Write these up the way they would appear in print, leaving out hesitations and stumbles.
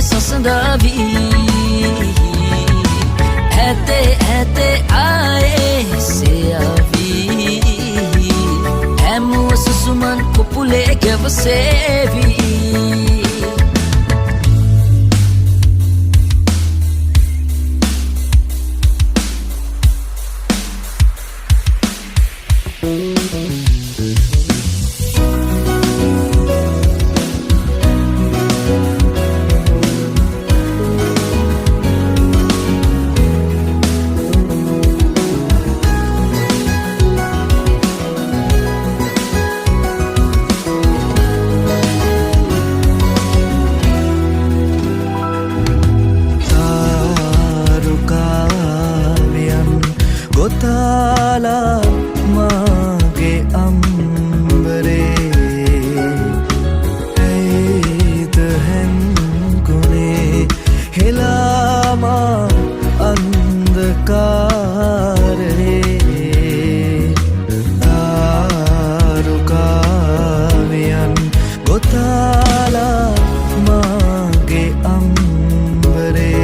සසඳවි ඇතේ ආයේ සෙයවි හැමුව සුසුමන් කුපුලේ ගැවසේවි ගොතාලා මාගේ අම්බරේ ඇයිද හැන්ගුණේ හෙලාමා අන්ධකාරේ තාරුකාවියන් ගොතාලා මාගේ අම්බරේ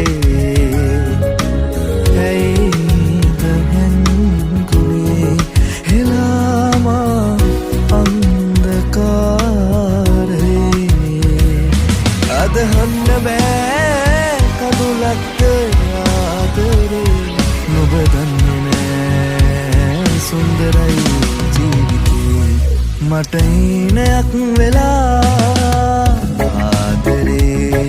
අදහන්න බෑ කඳුලක්ද ආදරේ නුඹ දන්නේ නෑ සුන්දරයි ජීවිතේ මට ඉනයක් වෙලා ආදරේ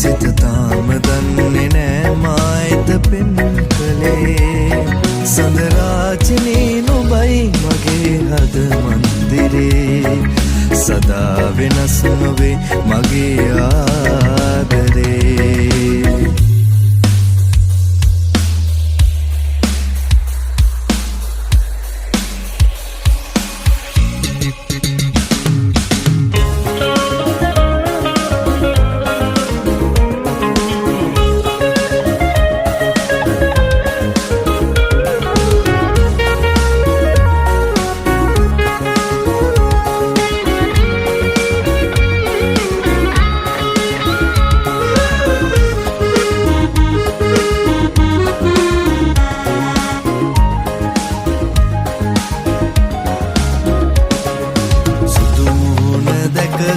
සිත තාම දන්නේ නෑ මායිත පෙම් කළේ සඳරාජිනී නුඹයි මගේ හද මන්දිරේ සදා වෙනස් නොවේ මගේ ආදරේ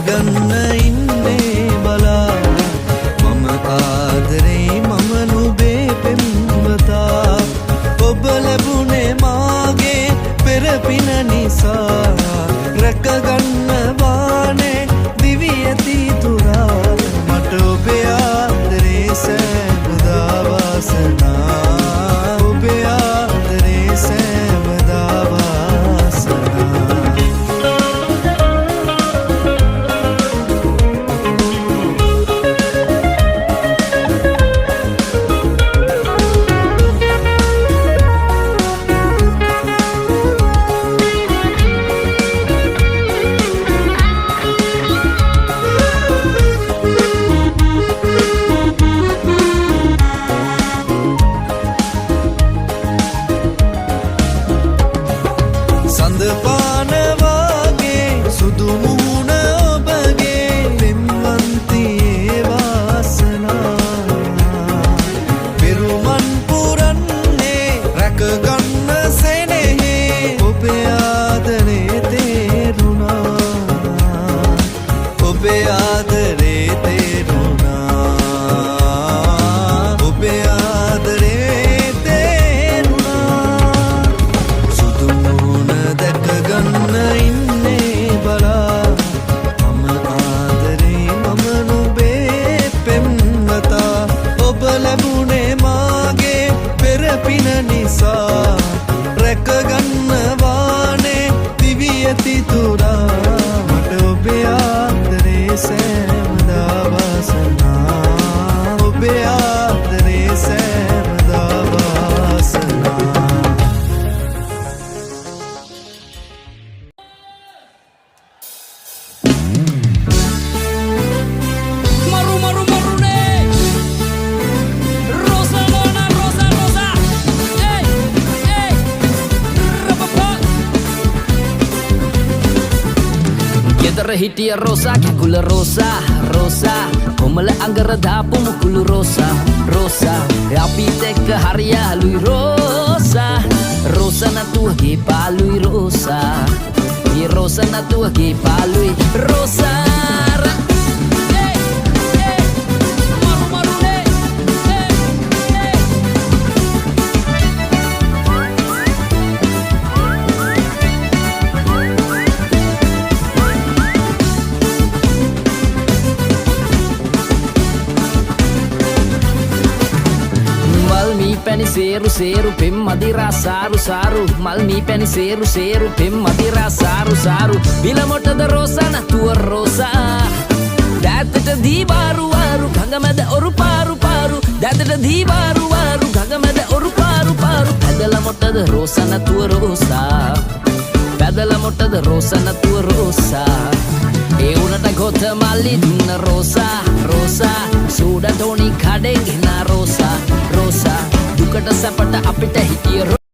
ගන්න ඉන්නේ බලා මම ආදරේ මම නුඹේ පෙම්වතා ඔබ ලැබුණේ මාගේ පෙරපින නිසා රැකගන්න වානේ දිවි ඇති තුරා මට ඔබේ ආදරේ සෑමදා වාසනා ඔබේ ආදරේ සෑමදා වාසනා සඳපාන වාගේ සුදු මුහුණ ඔබගේ පෙම්වන්තියේ වාසනා පෙරුමන් පුරන්නේ රැකගන්න සෙනෙහේ ඔබේ ආදරේ තේරුණා ඔබේ ආදරේ තේරුණා ඔබේ ආදරේ තේරුණා සුදු දැකගන්න ඉන්නේ බලා මම ආදරේ මම නුඹේ පෙම්වතා ඔබ ලැබුණේ මාගේ පෙරපින නිසා රැකගන්න වානේ දිවි ඇති තුරා මට ඔබේ ආදරේ සෑමදා වාසනා ඔබේ ආදරේ සෑමදා වාසනා හිටිය රෝසා කැකුල රෝසා රෝසා කොමල අඟර දාපු මුකුළු රෝසා රෝසා අපිත් එක්ක හරියාලුයි රෝසා රෝසා නැතුව ගේ පාලුයි රෝසා ඒ රෝසා නැතුව ගේ පාලුයි රෝසා පැණි සේරු සේරු පෙම් මදිරා සාරු සාරු මල් මී පැණි සේරු සේරු පෙම් මදිරා සාරු සාරු බිල මොටද Rosa නතුව Rosa දැතට දීවාරු වාරු ගඟමැද ඔරු පාරු පාරු දැතට දීවාරු වාරු ගඟමැද ඔරු පාරු පාරු පැදල මොටද Rosa නතුව Rosa පැදල මොටද Rosa නතුව Rosa ඒ උනට ගොත මල්ලි දුන්න රෝසා රෝසා සූඩ ටෝනි කඩෙන් ගෙන රෝසා රෝසා දුකට සැපට අපිට හිටිය